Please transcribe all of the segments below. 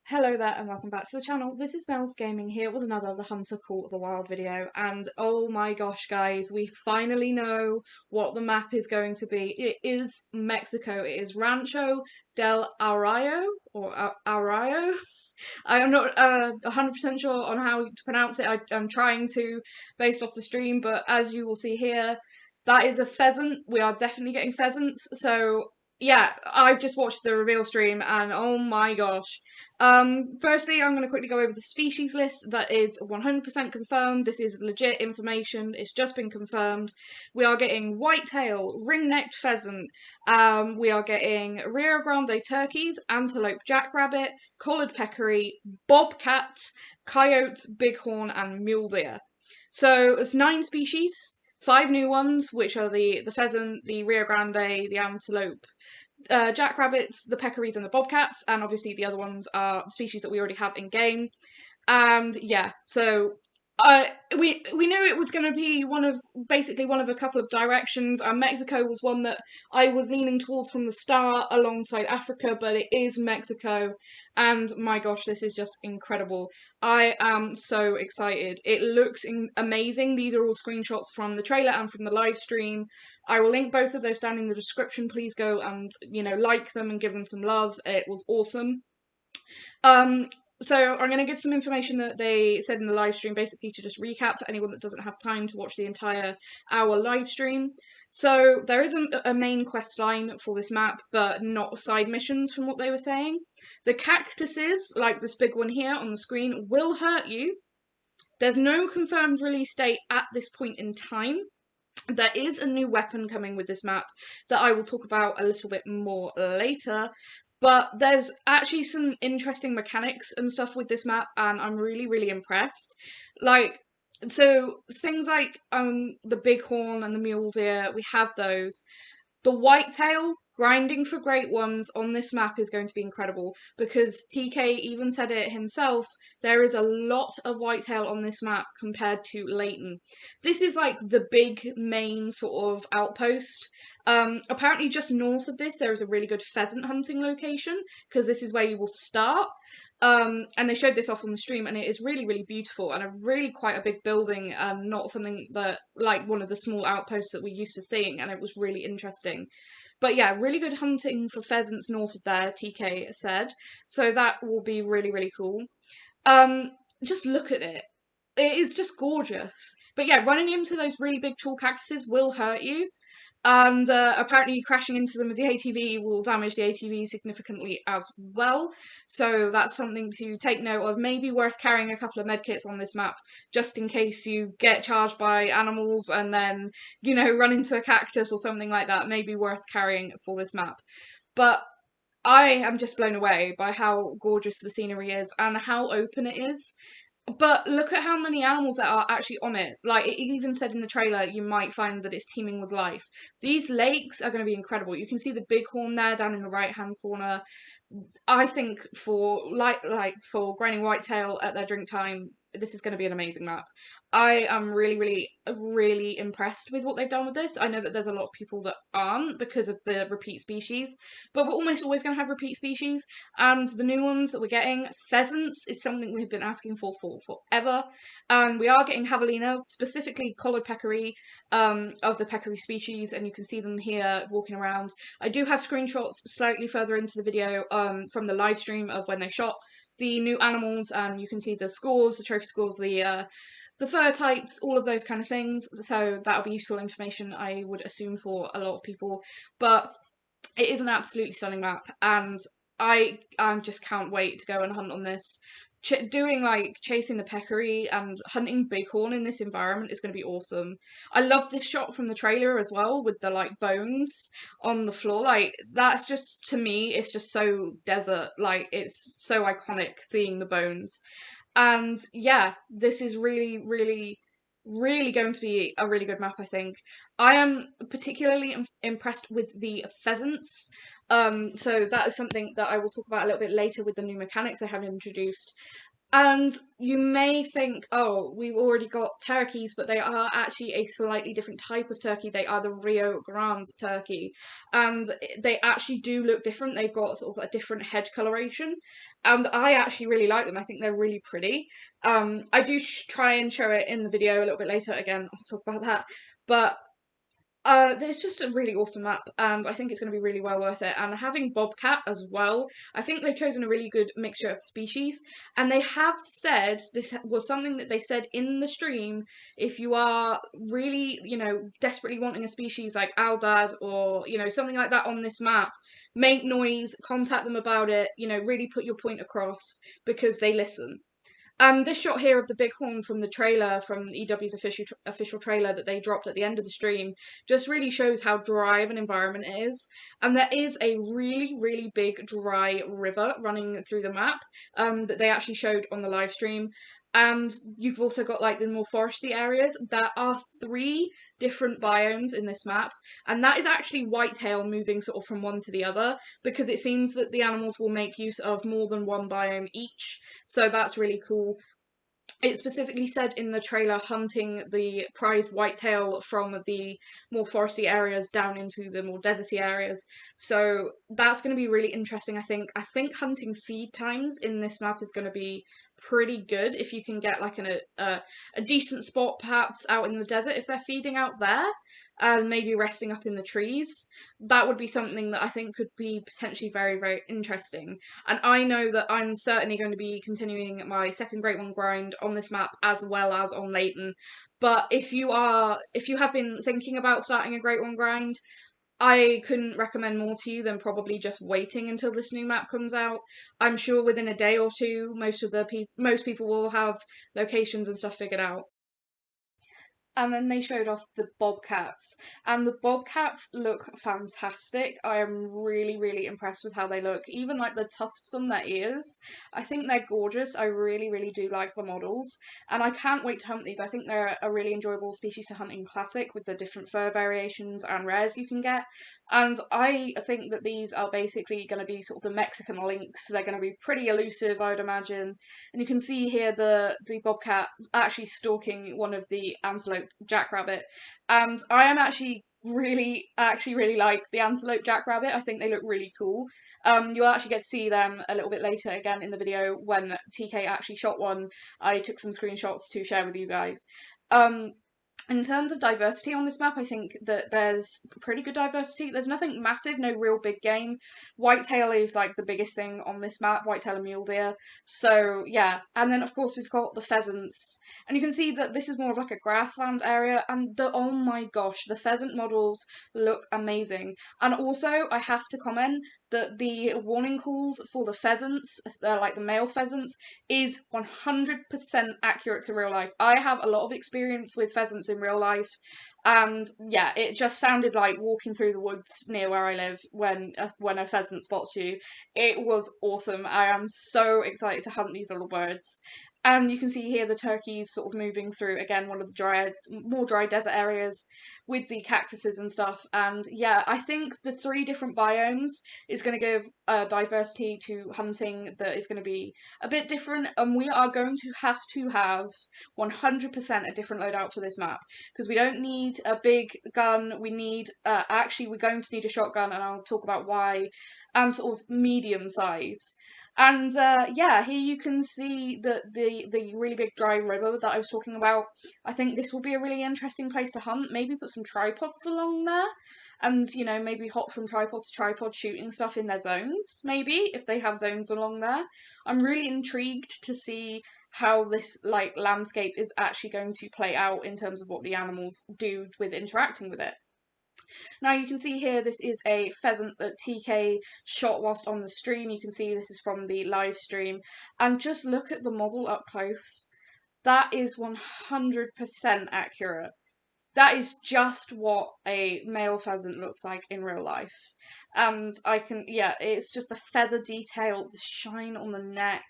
Hello there and welcome back to the channel. This is Mel's Gaming here with another The Hunter Call the Wild video, and oh my gosh guys, we finally know what the map is going to be. It is Mexico. It is Rancho del Arroyo, or Arroyo. I am not 100% sure on how to pronounce it. I'm trying to based off the stream, but as you will see here, that is a pheasant. We are definitely getting pheasants, so yeah, I've just watched the reveal stream and oh my gosh. Firstly, I'm going to quickly go over the species list. That is 100% confirmed. This is legit information. It's just been confirmed. We are getting whitetail, ring-necked pheasant. We are getting Rio Grande turkeys, antelope jackrabbit, collared peccary, bobcat, coyote, bighorn, and mule deer. So it's 9 species. 5 new ones, which are the pheasant, the Rio Grande, the antelope, jackrabbits, the peccaries, and the bobcats, and obviously the other ones are species that we already have in game. And yeah, so we knew it was going to be basically one of a couple of directions, and Mexico was one that I was leaning towards from the start alongside Africa, but it is Mexico, and my gosh, this is just incredible. I am so excited. It looks amazing. These are all screenshots from the trailer and from the live stream. I will link both of those down in the description. Please go and, like them and give them some love. It was awesome. So I'm going to give some information that they said in the live stream, basically to just recap for anyone that doesn't have time to watch the entire hour live stream. So there is a main quest line for this map, but not side missions from what they were saying. The cactuses, like this big one here on the screen, will hurt you. There's no confirmed release date at this point in time. There is a new weapon coming with this map that I will talk about a little bit more later, but there's actually some interesting mechanics and stuff with this map, and I'm really impressed. So things like the bighorn and the mule deer, we have those. The whitetail, grinding for great ones on this map is going to be incredible, because TK even said it himself, there is a lot of whitetail on this map compared to Leighton. This is like the big main sort of outpost. Apparently just north of this there is a really good pheasant hunting location, because this is where you will start. And they showed this off on the stream, and it is really beautiful, and a really quite a big building, and not something that, like, one of the small outposts that we're used to seeing, and it was really interesting. But yeah, really good hunting for pheasants north of there, TK said, so that will be really cool. Just look at it. It is just gorgeous. But yeah, running into those really big tall cactuses will hurt you. And apparently crashing into them with the ATV will damage the ATV significantly as well. So that's something to take note of. Maybe worth carrying a couple of medkits on this map, just in case you get charged by animals and then, run into a cactus or something like that. Maybe worth carrying for this map. But I am just blown away by how gorgeous the scenery is and how open it is. But look at how many animals that are actually on it. Like, it even said in the trailer, you might find that it's teeming with life. These lakes are going to be incredible. You can see the bighorn there down in the right-hand corner. I think for for grinding whitetail at their drink time, this is going to be an amazing map. I am really impressed with what they've done with this. I know that there's a lot of people that aren't because of the repeat species, but we're almost always going to have repeat species, and the new ones that we're getting, pheasants, is something we've been asking for forever, and we are getting javelina, specifically collared peccary, of the peccary species, and you can see them here walking around. I do have screenshots slightly further into the video from the live stream of when they shot the new animals, and you can see the scores, the trophy scores, the fur types, all of those kind of things, so that'll be useful information, I would assume, for a lot of people. But it is an absolutely stunning map, and I just can't wait to go and hunt on this. Chasing the peccary and hunting bighorn in this environment is going to be awesome. I love this shot from the trailer as well, with the bones on the floor. Like, that's just, to me, it's just so desert. Like, it's so iconic seeing the bones. And yeah, this is really going to be a really good map, I think. I am particularly impressed with the pheasants. So that is something that I will talk about a little bit later with the new mechanics they have introduced. And you may think, oh, we've already got turkeys, but they are actually a slightly different type of turkey. They are the Rio Grande turkey, and they actually do look different. They've got sort of a different head coloration, and I actually really like them. I think they're really pretty. I do try and show it in the video a little bit later. Again, I'll talk about that. But it's just a really awesome map, and I think it's going to be really well worth it. And having Bobcat as well, I think they've chosen a really good mixture of species. And they have said, this was something that they said in the stream, if you are really, desperately wanting a species like Aldad or, something like that on this map, make noise, contact them about it, really put your point across, because they listen. This shot here of the bighorn from the trailer, from EW's official trailer that they dropped at the end of the stream, just really shows how dry of an environment it is. And there is a really, really big dry river running through the map that they actually showed on the live stream. And you've also got like the more foresty areas. There are 3 different biomes in this map, and that is actually whitetail moving sort of from one to the other, because it seems that the animals will make use of more than one biome each. So that's really cool. It specifically said in the trailer hunting the prized whitetail from the more foresty areas down into the more deserty areas. So that's going to be really interesting, I think. I think hunting feed times in this map is going to be pretty good if you can get like a decent spot perhaps out in the desert if they're feeding out there and maybe resting up in the trees. That would be something that I think could be potentially very, very interesting. And I know that I'm certainly going to be continuing my second Great One grind on this map as well as on Leighton. But if you have been thinking about starting a Great One grind, I couldn't recommend more to you than probably just waiting until this new map comes out. I'm sure within a day or two, most people will have locations and stuff figured out. And then they showed off the bobcats, and the bobcats look fantastic. I am really, really impressed with how they look. Even like the tufts on their ears, I think they're gorgeous. I really, really do like the models, and I can't wait to hunt these. I think they're a really enjoyable species to hunt in Classic with the different fur variations and rares you can get. And I think that these are basically going to be sort of the Mexican lynx. They're going to be pretty elusive, I would imagine. And you can see here the bobcat actually stalking one of the antelope jackrabbit. And I am really like the antelope jackrabbit. I think they look really cool. You'll actually get to see them a little bit later again in the video when TK actually shot one. I took some screenshots to share with you guys. In terms of diversity on this map, I think that there's pretty good diversity. There's nothing massive, no real big game. Whitetail is like the biggest thing on this map, whitetail and mule deer. So yeah, and then of course we've got the pheasants. And you can see that this is more of like a grassland area, and oh my gosh, the pheasant models look amazing. And also, I have to comment that the warning calls for the pheasants, like the male pheasants, is 100% accurate to real life. I have a lot of experience with pheasants in real life, and yeah, it just sounded like walking through the woods near where I live when a pheasant spots you. It was awesome. I am so excited to hunt these little birds. And you can see here the turkeys sort of moving through, again, one of the more dry desert areas with the cactuses and stuff. And yeah, I think the 3 different biomes is going to give a diversity to hunting that is going to be a bit different. And we are going to have 100% a different loadout for this map, because we don't need a big gun. We need, actually, we're going to need a shotgun, and I'll talk about why, and sort of medium size. And yeah, here you can see the really big dry river that I was talking about. I think this will be a really interesting place to hunt. Maybe put some tripods along there, and maybe hop from tripod to tripod shooting stuff in their zones, maybe, if they have zones along there. I'm really intrigued to see how this like landscape is actually going to play out in terms of what the animals do with interacting with it. Now you can see here this is a pheasant that TK shot whilst on the stream. You can see this is from the live stream, and just look at the model up close. That is 100% accurate. that is just what a male pheasant looks like in real life. And I can, yeah, it's just the feather detail, the shine on the neck.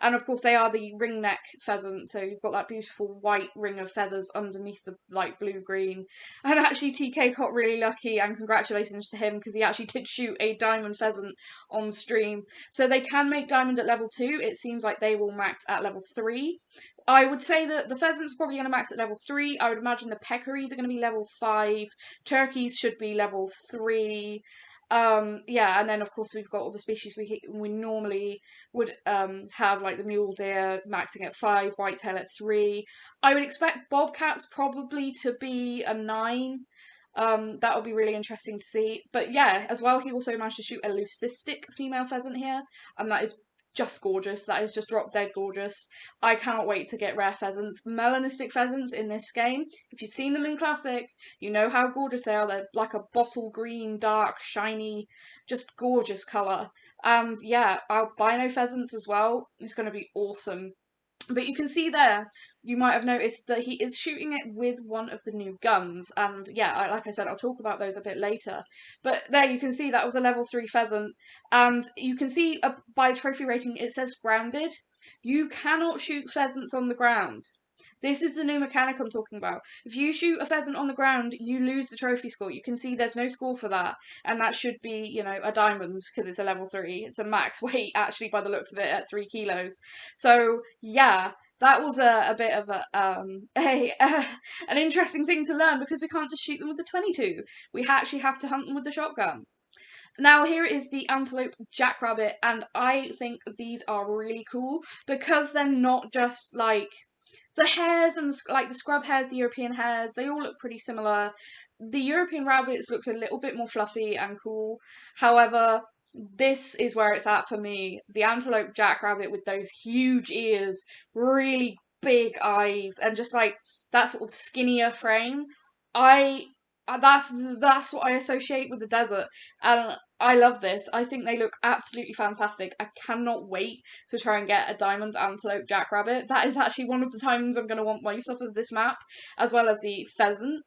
And of course, they are the ring neck pheasant, so you've got that beautiful white ring of feathers underneath the light blue-green. And actually, TK got really lucky, and congratulations to him, because he actually did shoot a diamond pheasant on stream. So they can make diamond at level 2. It seems like they will max at level 3. I would say that the pheasants are probably going to max at level 3. I would imagine the peccaries are going to be level 5. Turkeys should be level 3. Yeah, and then of course we've got all the species we normally would have, like the mule deer maxing at 5, whitetail at 3. I would expect bobcats probably to be a 9. That would be really interesting to see. But yeah, as well, he also managed to shoot a leucistic female pheasant here, and that is just gorgeous. That is just drop dead gorgeous. I cannot wait to get rare pheasants. Melanistic pheasants in this game, if you've seen them in Classic, you know how gorgeous they are. They're like a bottle green, dark, shiny, just gorgeous colour. And yeah, albino pheasants as well. It's going to be awesome. But you can see there, you might have noticed that he is shooting it with one of the new guns. And yeah, like I said, I'll talk about those a bit later. But there you can see that was a level 3 pheasant. And you can see by trophy rating, it says grounded. You cannot shoot pheasants on the ground. This is the new mechanic I'm talking about. If you shoot a pheasant on the ground, you lose the trophy score. You can see there's no score for that. And that should be, you know, a diamond because it's a level 3. It's a max weight, actually, by the looks of it, at 3 kilos. So, yeah, that was a bit of an interesting thing to learn, because we can't just shoot them with the 22. We actually have to hunt them with the shotgun. Now here is the antelope jackrabbit, and I think these are really cool because they're not just like the hares and like the scrub hares, the European hares, they all look pretty similar. The European rabbits looked a little bit more fluffy and cool. However, this is where it's at for me. The antelope jackrabbit with those huge ears, really big eyes, and just like that sort of skinnier frame. I that's what I associate with the desert, and I love this. I think they look absolutely fantastic. I cannot wait to try and get a diamond antelope jackrabbit. That is actually one of the times I'm going to want most of this map, as well as the pheasant.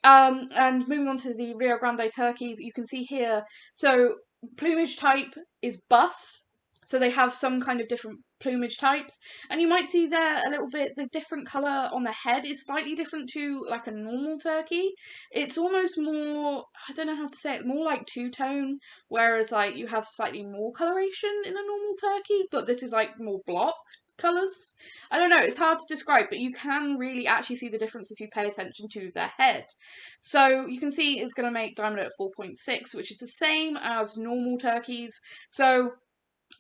And moving on to the Rio Grande turkeys, you can see here, so plumage type is buff, so they have some kind of different plumage types, and you might see there a little bit, the different colour on the head is slightly different to like a normal turkey. It's almost more, I don't know how to say it, more like two-tone, whereas like you have slightly more coloration in a normal turkey, but this is like more block colours. I don't know, it's hard to describe, but you can really actually see the difference if you pay attention to their head. So you can see it's going to make diamond at 4.6, which is the same as normal turkeys. So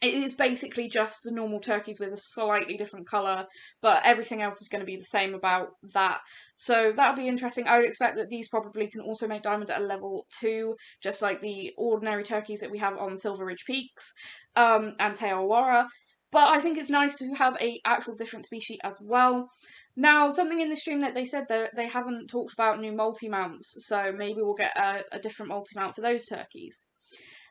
it is basically just the normal turkeys with a slightly different colour, but everything else is going to be the same about that. So that'll be interesting. I would expect that these probably can also make diamond at a level 2, just like the ordinary turkeys that we have on Silver Ridge Peaks and Te Awaara. But I think it's nice to have a actual different species as well. Now, something in the stream that they said that they haven't talked about new multi-mounts, so maybe we'll get a different multi-mount for those turkeys.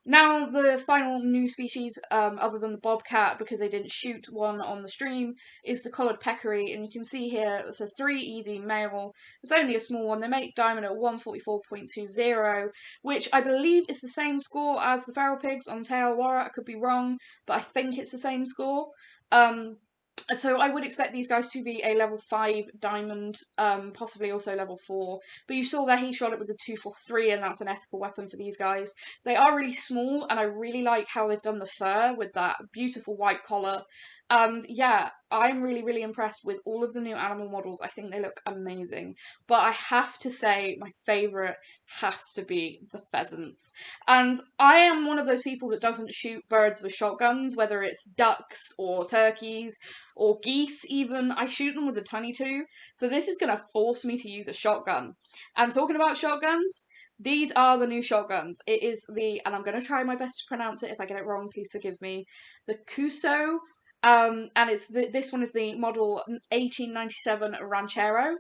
Now, the final new species, other than the bobcat, because they didn't shoot one on the stream, is the collared peccary, and you can see here it says 3 easy male. It's only a small one. They make diamond at 144.20, which I believe is the same score as the feral pigs on Te Awaara. I could be wrong, but I think it's the same score. So I would expect these guys to be a level 5 diamond, possibly also level 4. But you saw there he shot it with the 243, and that's an ethical weapon for these guys. They are really small, and I really like how they've done the fur with that beautiful white collar. And yeah, I'm really, really impressed with all of the new animal models. I think they look amazing. But I have to say, my favourite has to be the pheasants. And I am one of those people that doesn't shoot birds with shotguns, whether it's ducks or turkeys or geese even. I shoot them with a 22. So this is going to force me to use a shotgun. And talking about shotguns, these are the new shotguns. It is the, and I'm going to try my best to pronounce it. If I get it wrong, please forgive me. The Kuso. And it's this one is the model 1897 Ranchero.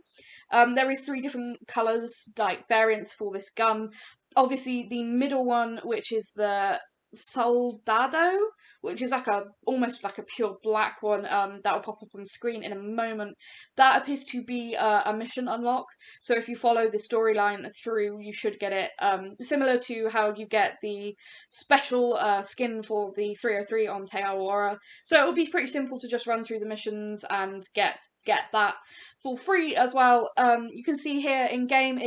There is 3 different colours, like variants for this gun. Obviously, the middle one, which is the Soldado, which is like almost like a pure black one, that will pop up on screen in a moment. That appears to be a mission unlock. So if you follow the storyline through, you should get it. Similar to how you get the special skin for the 303 on Te Awara. So it will be pretty simple to just run through the missions and get that for free as well. You can see here in game,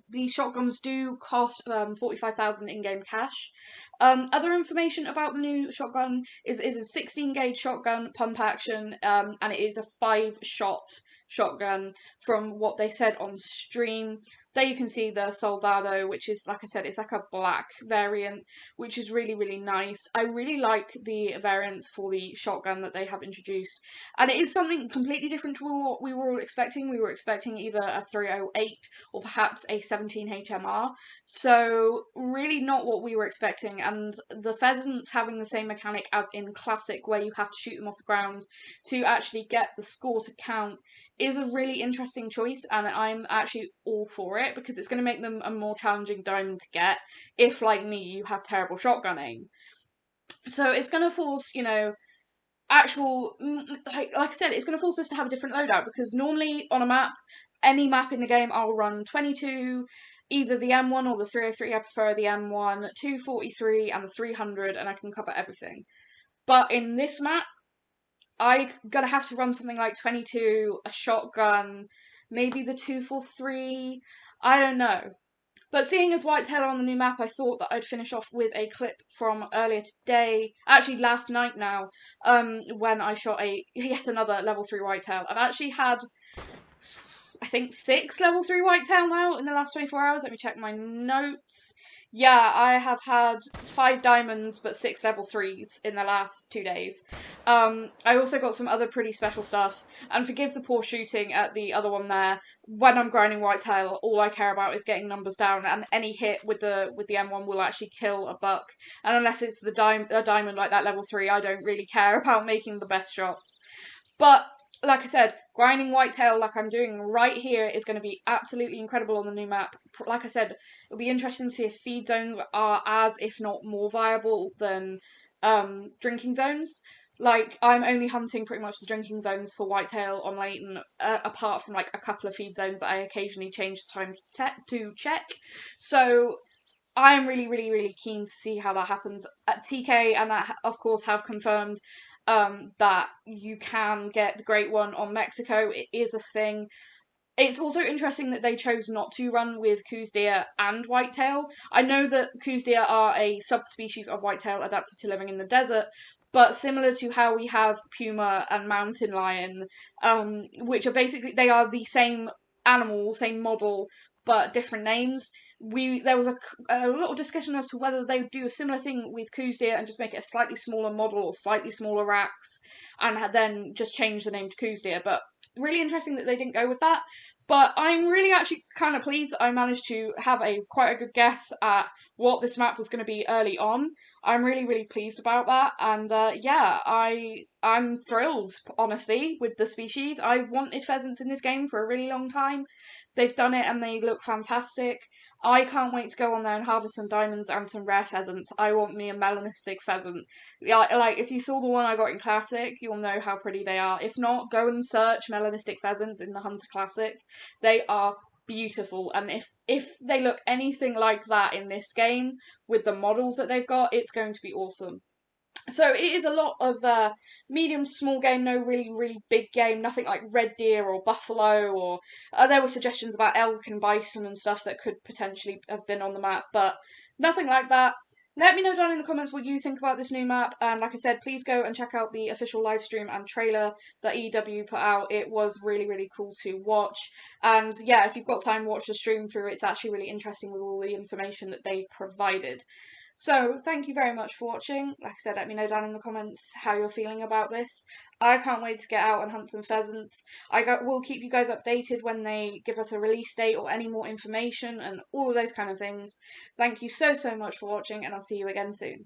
the shotguns do cost 45,000 in game cash. Other information about the new shotgun is a 16 gauge shotgun pump action, and it is a 5-shot shotgun from what they said on stream. There you can see the Soldado, which is, like I said, it's like a black variant, which is really, really nice. I really like the variants for the shotgun that they have introduced. And it is something completely different to what we were all expecting. We were expecting either a 308 or perhaps a 17 HMR. So really not what we were expecting. And the pheasants having the same mechanic as in Classic, where you have to shoot them off the ground to actually get the score to count, is a really interesting choice, and I'm actually all for it because it's going to make them a more challenging diamond to get if, like me, you have terrible shotgun aim. So it's going to force, actual, like I said, it's going to force us to have a different loadout, because normally on a map, any map in the game, I'll run 22, either the M1 or the 303. I prefer the M1, 243 and the 300, and I can cover everything. But in this map, I'm gonna have to run something like 22, a shotgun, maybe the 243, I don't know. But seeing as Whitetail are on the new map, I thought that I'd finish off with a clip from earlier today, actually last night now, when I shot yet another level 3 Whitetail. I've actually had, I think, 6 level 3 Whitetail now in the last 24 hours. Let me check my notes. Yeah, I have had 5 diamonds but 6 level 3s in the last 2 days. I also got some other pretty special stuff, and forgive the poor shooting at the other one there. When I'm grinding Whitetail, all I care about is getting numbers down, and any hit with the M1 will actually kill a buck. And unless it's a diamond like that level 3, I don't really care about making the best shots. But like I said, grinding Whitetail like I'm doing right here is going to be absolutely incredible on the new map. Like I said, it'll be interesting to see if feed zones are as, if not more, viable than drinking zones. Like, I'm only hunting pretty much the drinking zones for Whitetail on Leighton, apart from like a couple of feed zones that I occasionally change the time to check. So I'm really, really, really keen to see how that happens. At TK and that, of course, have confirmed that you can get the Great One on Mexico. It is a thing. It's also interesting that they chose not to run with coos deer and whitetail. I know that coos deer are a subspecies of whitetail adapted to living in the desert, but similar to how we have puma and mountain lion, which are basically, they are the same animal, same model, but different names. There was a little discussion as to whether they would do a similar thing with coos deer and just make it a slightly smaller model or slightly smaller racks, and then just change the name to coos deer. But really interesting that they didn't go with that. But I'm really actually kind of pleased that I managed to have quite a good guess at what this map was going to be early on. I'm really, really pleased about that, and yeah, I'm thrilled, honestly, with the species. I wanted pheasants in this game for a really long time. They've done it and they look fantastic. I can't wait to go on there and harvest some diamonds and some rare pheasants. I want me a melanistic pheasant. Yeah, like, if you saw the one I got in Classic, you'll know how pretty they are. If not, go and search melanistic pheasants in the Hunter Classic. They are beautiful, and if they look anything like that in this game with the models that they've got, it's going to be awesome. So it is a lot of medium to small game, no really, really big game, nothing like red deer or buffalo, or there were suggestions about elk and bison and stuff that could potentially have been on the map, but nothing like that. Let me know down in the comments what you think about this new map, and like I said, please go and check out the official live stream and trailer that EW put out. It was really, really cool to watch, and yeah, if you've got time, watch the stream through. It's actually really interesting with all the information that they provided. So, thank you very much for watching. Like I said, let me know down in the comments how you're feeling about this. I can't wait to get out and hunt some pheasants. Will keep you guys updated when they give us a release date or any more information and all of those kind of things. Thank you so, so much for watching, and I'll see you again soon.